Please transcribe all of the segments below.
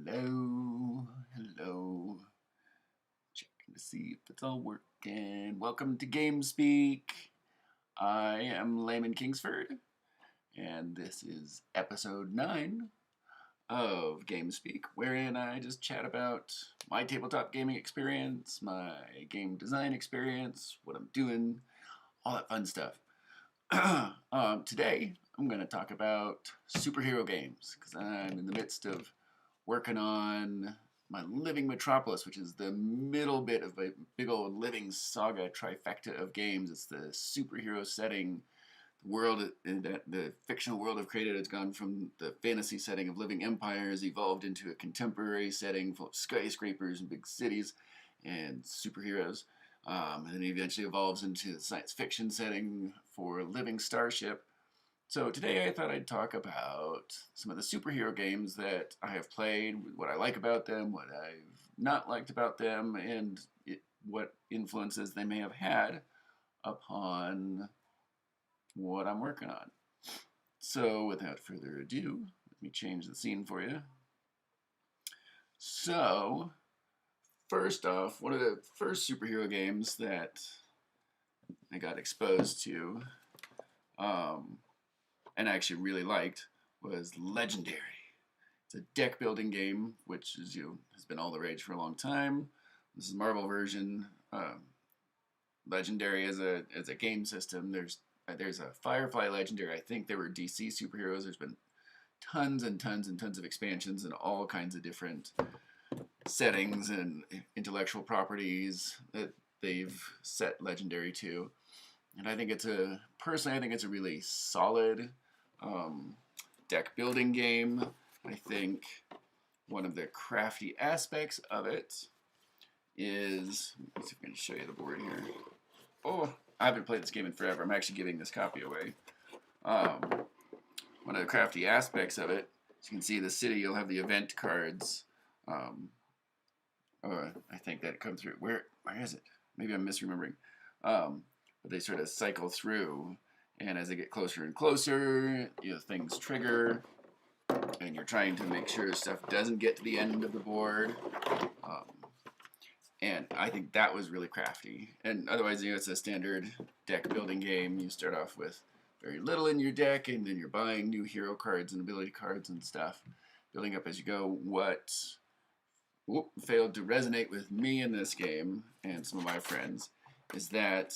Hello, hello. Checking to see if it's all working. Welcome to GameSpeak. I am Layman Kingsford, and this is episode 9 of GameSpeak, wherein I just chat about my tabletop gaming experience, my game design experience, what I'm doing, all that fun stuff. Today, I'm going to talk about superhero games, because I'm in the midst of working on my Living Metropolis, which is the middle bit of a big old living saga trifecta of games. It's the superhero setting, the world, the fictional world I've created. It's gone from the fantasy setting of living empires, evolved into a contemporary setting full of skyscrapers and big cities and superheroes. And then eventually evolves into the science fiction setting for a living starship. So today I thought I'd talk about some of the superhero games that I have played, what I like about them, what I've not liked about them, and what influences they may have had upon what I'm working on. So without further ado, let me change the scene for you. So, first off, one of the first superhero games that I got exposed to, and I actually really liked, was Legendary. It's a deck building game, which is, has been all the rage for a long time. This is a Marvel version. Legendary as a game system. There's a Firefly Legendary. I think there were DC superheroes. There's been tons and tons and tons of expansions and all kinds of different settings and intellectual properties that they've set Legendary to. And I think personally, I think it's a really solid deck building game. I think one of the crafty aspects of it is, let's see if I can show you the board here. Oh, I haven't played this game in forever. I'm actually giving this copy away. One of the crafty aspects of it, as you can see the city, you'll have the event cards. I think that come through. Where is it? Maybe I'm misremembering. But they sort of cycle through, and as they get closer and closer, things trigger, and you're trying to make sure stuff doesn't get to the end of the board. And I think that was really crafty. And otherwise, it's a standard deck building game. You start off with very little in your deck, and then you're buying new hero cards and ability cards and stuff, building up as you go. What failed to resonate with me in this game and some of my friends is that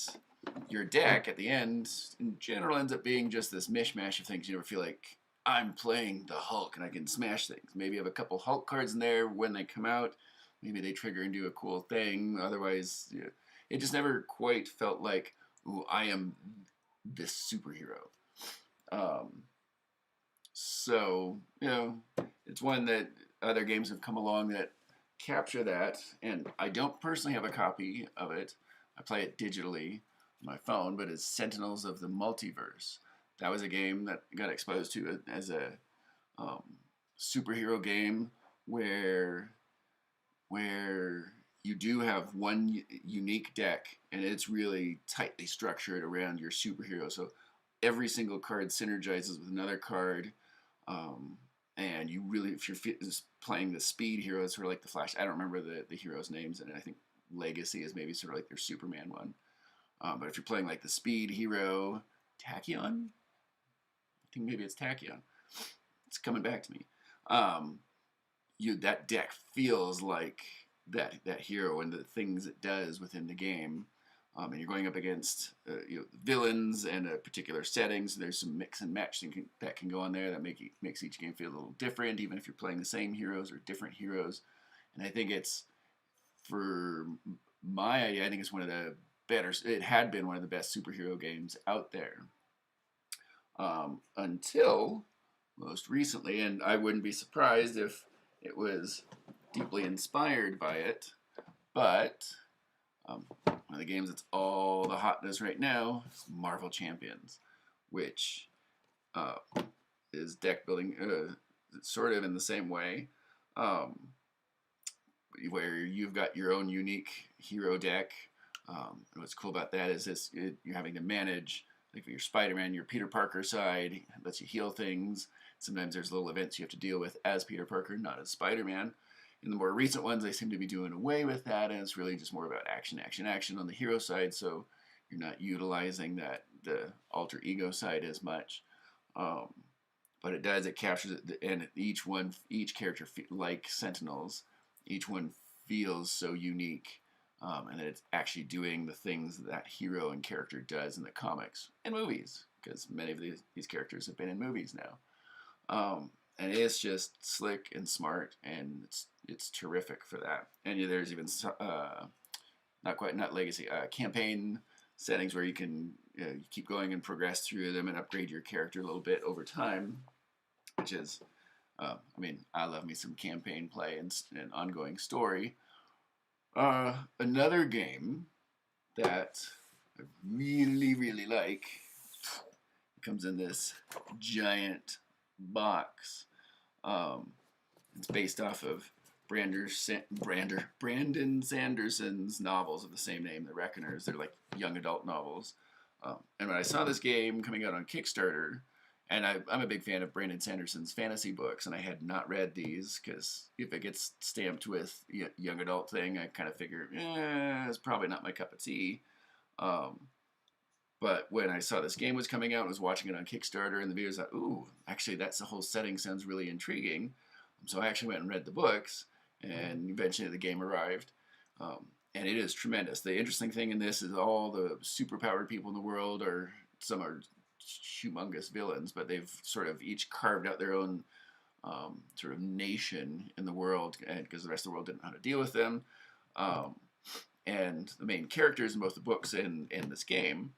your deck at the end in general ends up being just this mishmash of things. You never feel like I'm playing the Hulk and I can smash things. Maybe you have a couple Hulk cards in there when they come out. Maybe they trigger and do a cool thing. Otherwise, it just never quite felt like, ooh, I am this superhero. So, it's one that other games have come along that capture that. And I don't personally have a copy of it. I play it digitally on my phone, but it's Sentinels of the Multiverse. That was a game that I got exposed to as a superhero game where you do have one unique deck, and it's really tightly structured around your superhero. So every single card synergizes with another card, and you really, if you're playing the speed hero, it's sort of like the Flash. I don't remember the heroes' names, and I think Legacy is maybe sort of like their Superman one. But if you're playing like the speed hero, Tachyon, I think maybe it's Tachyon. It's coming back to me. That deck feels like that hero and the things it does within the game. And you're going up against villains and a particular setting, so there's some mix and match that can go on there that makes each game feel a little different, even if you're playing the same heroes or different heroes. And I think it's, for my idea, I think it's one of the better, it had been one of the best superhero games out there. Until most recently, and I wouldn't be surprised if it was deeply inspired by it, but one of the games that's all the hotness right now is Marvel Champions, which is deck building sort of in the same way, where you've got your own unique hero deck. And what's cool about that is you're having to manage, like your Spider-Man, your Peter Parker side, lets you heal things. Sometimes there's little events you have to deal with as Peter Parker, not as Spider-Man. In the more recent ones, they seem to be doing away with that, and it's really just more about action, action, action on the hero side, so you're not utilizing the alter ego side as much. Um, but it captures it, and each character, like Sentinels, each one feels so unique, and that it's actually doing the things that hero and character does in the comics and movies, because many of these characters have been in movies now. And it's just slick and smart, and it's terrific for that. And there's even not legacy campaign settings where you can you keep going and progress through them and upgrade your character a little bit over time, which is I mean, I love me some campaign play and ongoing story. Another game that I really like comes in this giant box. It's based off of Brandon Sanderson's novels of the same name, The Reckoners. They're like young adult novels. And when I saw this game coming out on Kickstarter, and I'm a big fan of Brandon Sanderson's fantasy books, and I had not read these because if it gets stamped with young adult thing, I kind of figure, it's probably not my cup of tea. But when I saw this game was coming out and was watching it on Kickstarter and the videos, I thought, ooh, actually that's the whole setting sounds really intriguing. So I actually went and read the books, and eventually the game arrived. And it is tremendous. The interesting thing in this is all the superpowered people in the world some are humongous villains, but they've sort of each carved out their own sort of nation in the world, because the rest of the world didn't know how to deal with them. And the main characters in both the books and in this game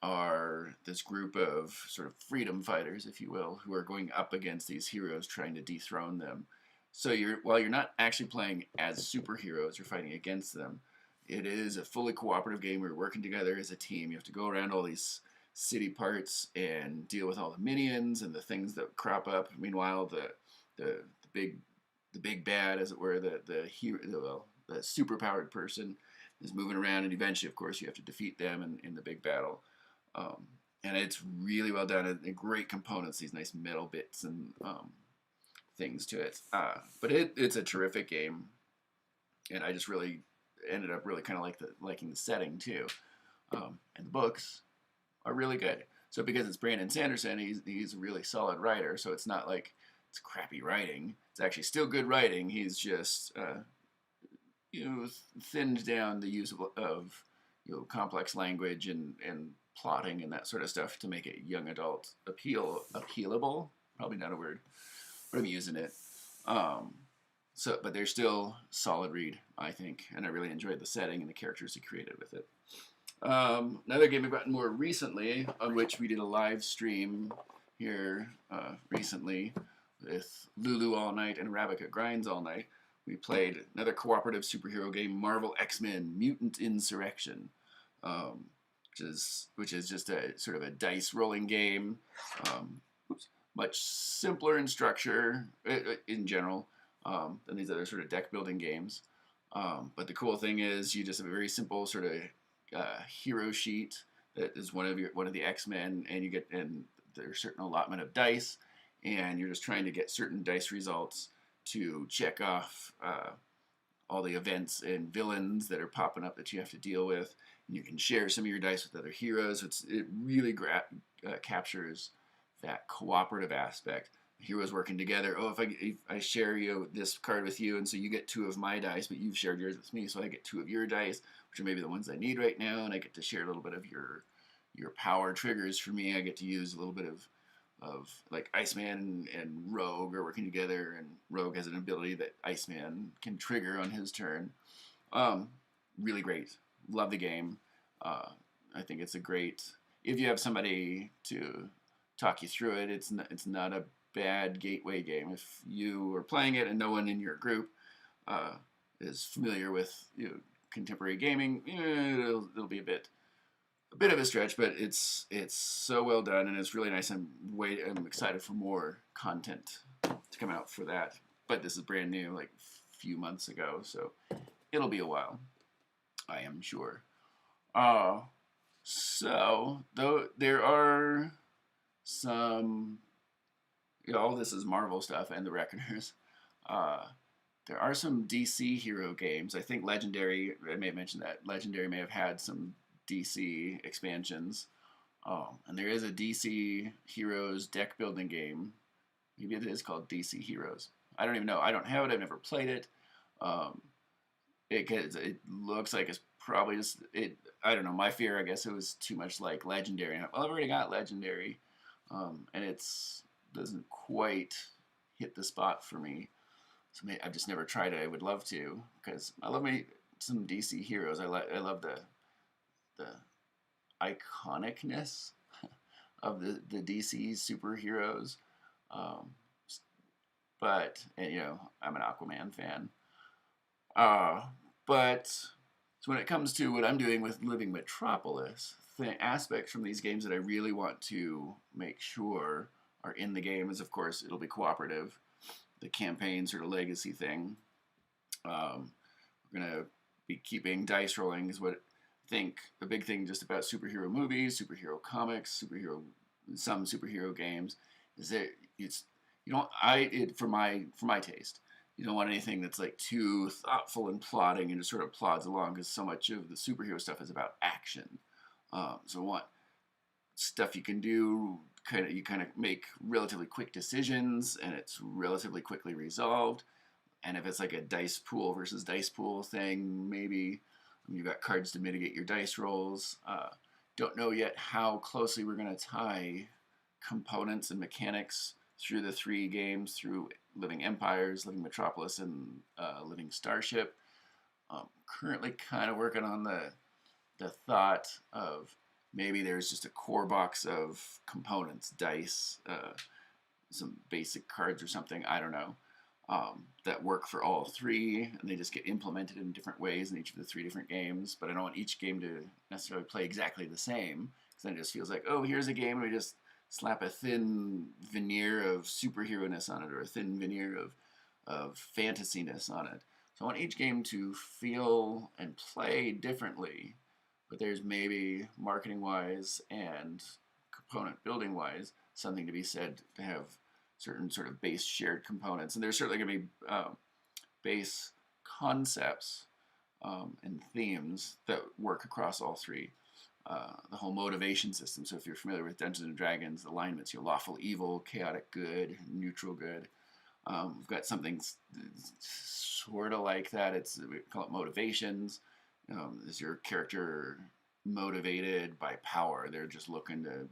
are this group of sort of freedom fighters, if you will, who are going up against these heroes trying to dethrone them. So while you're not actually playing as superheroes, you're fighting against them. It is a fully cooperative game where you're working together as a team. You have to go around all these city parts and deal with all the minions and the things that crop up. Meanwhile, the big bad, as it were, the superpowered person is moving around, and eventually, of course, you have to defeat them in the big battle. And it's really well done. And great components, these nice metal bits and things to it. But it's a terrific game, and I just really ended up really kind of liking the setting too. And the books are really good. So because it's Brandon Sanderson, he's a really solid writer. So it's not like it's crappy writing. It's actually still good writing. He's just thinned down the use of complex language and plotting and that sort of stuff to make it young adult appealable. Probably not a word, but I'm using it. But they're still solid read, I think, and I really enjoyed the setting and the characters he created with it. Another game I've gotten more recently, on which we did a live stream here recently with Lulu all night and Arabica Grinds all night. We played another cooperative superhero game, Marvel XMen Mutant Insurrection, which is just a sort of a dice rolling game. Much simpler in structure in general than these other sort of deck building games. But the cool thing is you just have a very simple sort of hero sheet that is one of the X-Men, and there's a certain allotment of dice, and you're just trying to get certain dice results to check off all the events and villains that are popping up that you have to deal with. And you can share some of your dice with other heroes. It really captures that cooperative aspect. Heroes working together. Oh, if I share this card with you, and so you get 2 of my dice, but you've shared yours with me, so I get 2 of your dice, which are maybe the ones I need right now, and I get to share a little bit of your power triggers for me. I get to use a little bit of like Iceman and Rogue are working together, and Rogue has an ability that Iceman can trigger on his turn. Really great. Love the game. I think it's a great, if you have somebody to talk you through it, it's not a bad gateway game. If you are playing it and no one in your group is familiar with contemporary gaming, it'll be a bit of a stretch, but it's so well done, and it's really nice. I'm excited for more content to come out for that. But this is brand new, like a few months ago, so it'll be a while, I am sure. So though there are some all this is Marvel stuff and the Reckoners. Uh, there are some DC hero games. I think Legendary, I may have mentioned that, Legendary may have had some DC expansions. And there is a DC Heroes deck building game. Maybe it is called DC Heroes. I don't even know. I don't have it. I've never played it. Um, it looks like it's probably just it. I don't know. My fear, I guess, it was too much like Legendary. Well, I've already got Legendary, and it's doesn't quite hit the spot for me. So maybe, I've just never tried it. I would love to because I love me some DC heroes. I love the iconicness of the DC superheroes. Um, but and, I'm an Aquaman fan. Uh, but so when it comes to what I'm doing with Living Metropolis, the aspects from these games that I really want to make sure are in the game is, of course, it'll be cooperative. The campaign sort of legacy thing. We're gonna be keeping dice rolling is what I think the big thing just about superhero movies, superhero comics, some superhero games is that it's you don't I it for my taste. You don't want anything that's like too thoughtful and plotting and just sort of plods along because so much of the superhero stuff is about action. So I want stuff you can do you kind of make relatively quick decisions and it's relatively quickly resolved. And if it's like a dice pool versus dice pool thing, maybe you've got cards to mitigate your dice rolls. Don't know yet how closely we're going to tie components and mechanics through the 3 games, through Living Empires, Living Metropolis, and Living Starship. Currently kind of working on the thought of maybe there's just a core box of components, dice, some basic cards or something, I don't know, that work for all 3, and they just get implemented in different ways in each of the 3 different games. But I don't want each game to necessarily play exactly the same, because then it just feels like, oh, here's a game, and we just slap a thin veneer of superhero-ness on it, or a thin veneer of fantasy-ness on it. So I want each game to feel and play differently, but there's maybe marketing-wise and component building-wise something to be said to have certain sort of base shared components. And there's certainly going to be base concepts and themes that work across all 3. The whole motivation system. So if you're familiar with Dungeons and Dragons, alignments, lawful evil, chaotic good, neutral good. We've got something sort of like that. We call it motivations. Is your character motivated by power? They're just looking to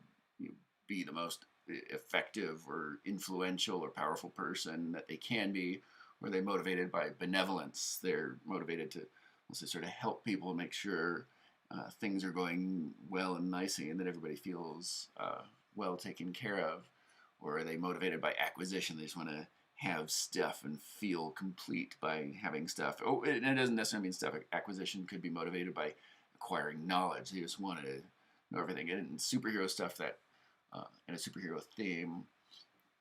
be the most effective or influential or powerful person that they can be. Or are they motivated by benevolence? They're motivated to sort of help people make sure things are going well and nicely and that everybody feels well taken care of. Or are they motivated by acquisition? They just want to have stuff and feel complete by having stuff. Oh, it doesn't necessarily mean stuff. Acquisition could be motivated by acquiring knowledge. They just want to know everything. And superhero stuff that, and a superhero theme,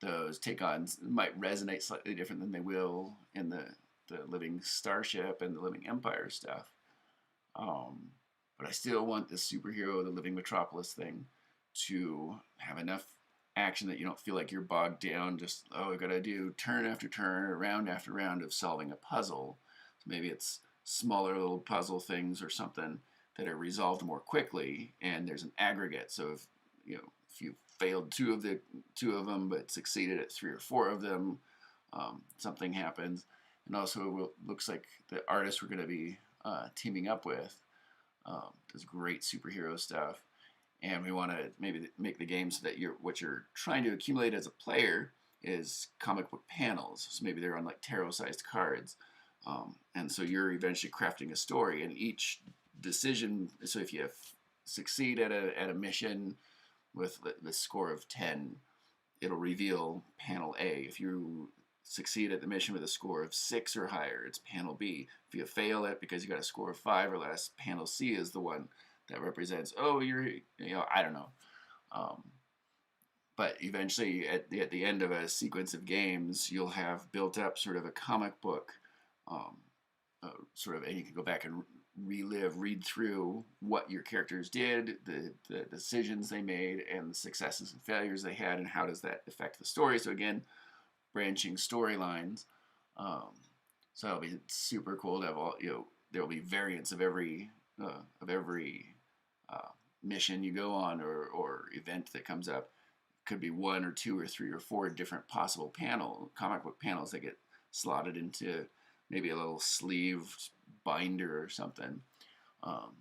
those take-ons might resonate slightly different than they will in the Living Starship and the Living Empire stuff. But I still want the superhero, the Living Metropolis thing, to have enough action that you don't feel like you're bogged down just, oh, I gotta do turn after turn or round after round of solving a puzzle. So maybe it's smaller little puzzle things or something that are resolved more quickly and there's an aggregate. So if you failed two of them but succeeded at 3 or 4 of them, something happens. And also it looks like the artist we're going to be teaming up with does great superhero stuff. And we want to maybe make the game so that what you're trying to accumulate as a player is comic book panels. So maybe they're on like tarot-sized cards. And so you're eventually crafting a story, and each decision, so if you succeed at a mission with the score of 10, it'll reveal panel A. If you succeed at the mission with a score of 6 or higher, it's panel B. If you fail it because you got a score of 5 or less, panel C is the one that represents, oh, I don't know. But eventually, at the end of a sequence of games, you'll have built up sort of a comic book, and you can go back and read through what your characters did, the decisions they made, and the successes and failures they had, and how does that affect the story. So again, branching storylines. Um, so it'll be super cool to have all, there will be variants of every uh, mission you go on, or event that comes up. Could be one or two or three or four different possible comic book panels that get slotted into maybe a little sleeved binder or something.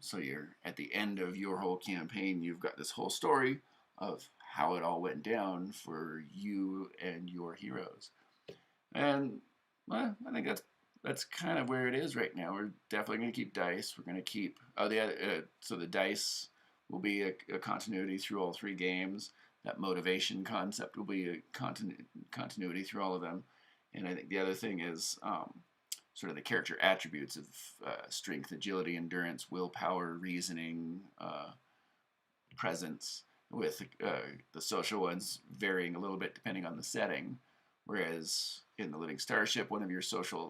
So you're at the end of your whole campaign, you've got this whole story of how it all went down for you and your heroes. And well, I think that's kind of where it is right now. We're definitely going to keep dice. We're going to keep so the dice will be a continuity through all three games. That motivation concept will be a continuity through all of them. And I think the other thing is sort of the character attributes of strength, agility, endurance, willpower, reasoning, presence, with the social ones varying a little bit depending on the setting. Whereas in the Living Starship, one of your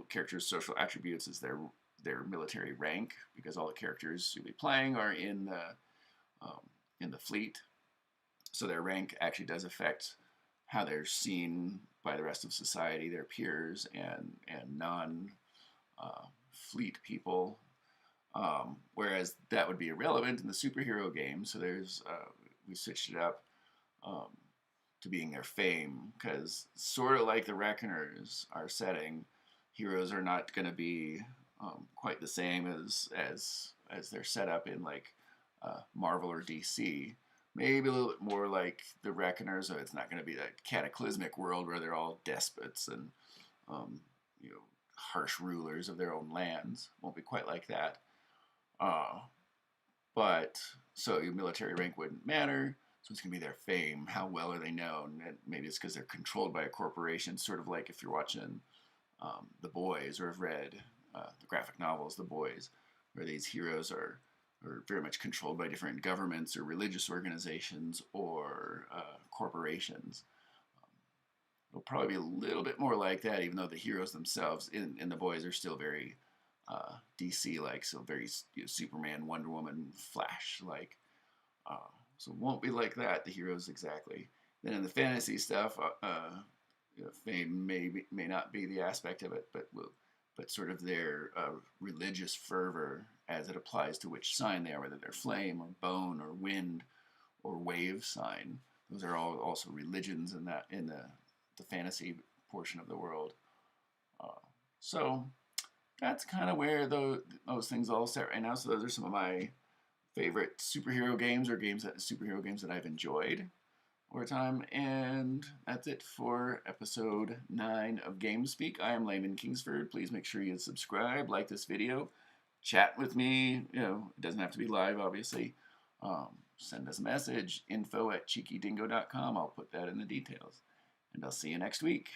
characters' social attributes is their military rank, because all the characters you'll be playing are in the fleet. So their rank actually does affect how they're seen by the rest of society, their peers, and non fleet people. Whereas that would be irrelevant in the superhero game. So we switched it up to being their fame, because sort of like the Reckoners, our setting, heroes are not going to be quite the same as they're set up in like Marvel or DC. Maybe a little bit more like the Reckoners. So it's not going to be that cataclysmic world where they're all despots and harsh rulers of their own lands. Won't be quite like that. But so your military rank wouldn't matter. So it's going to be their fame. How well are they known? And maybe it's because they're controlled by a corporation, sort of like if you're watching The Boys, or have read the graphic novels The Boys, where these heroes are very much controlled by different governments or religious organizations or corporations. It'll probably be a little bit more like that, even though the heroes themselves in The Boys are still very DC-like, so very Superman, Wonder Woman, Flash-like. So it won't be like that, the heroes exactly. Then in the fantasy stuff, fame may not be the aspect of it, but sort of their religious fervor as it applies to which sign they are, whether they're flame or bone or wind or wave sign. Those are all also religions in the fantasy portion of the world. So that's kind of where those things all set right now. So those are some of my favorite superhero games, or superhero games that I've enjoyed over time. And that's it for episode 9 of GAYme. I am Layman Kingsford. Please make sure you subscribe, like this video, chat with me. It doesn't have to be live, obviously. Send us a message, info@cheekydingo.com. I'll put that in the details. And I'll see you next week.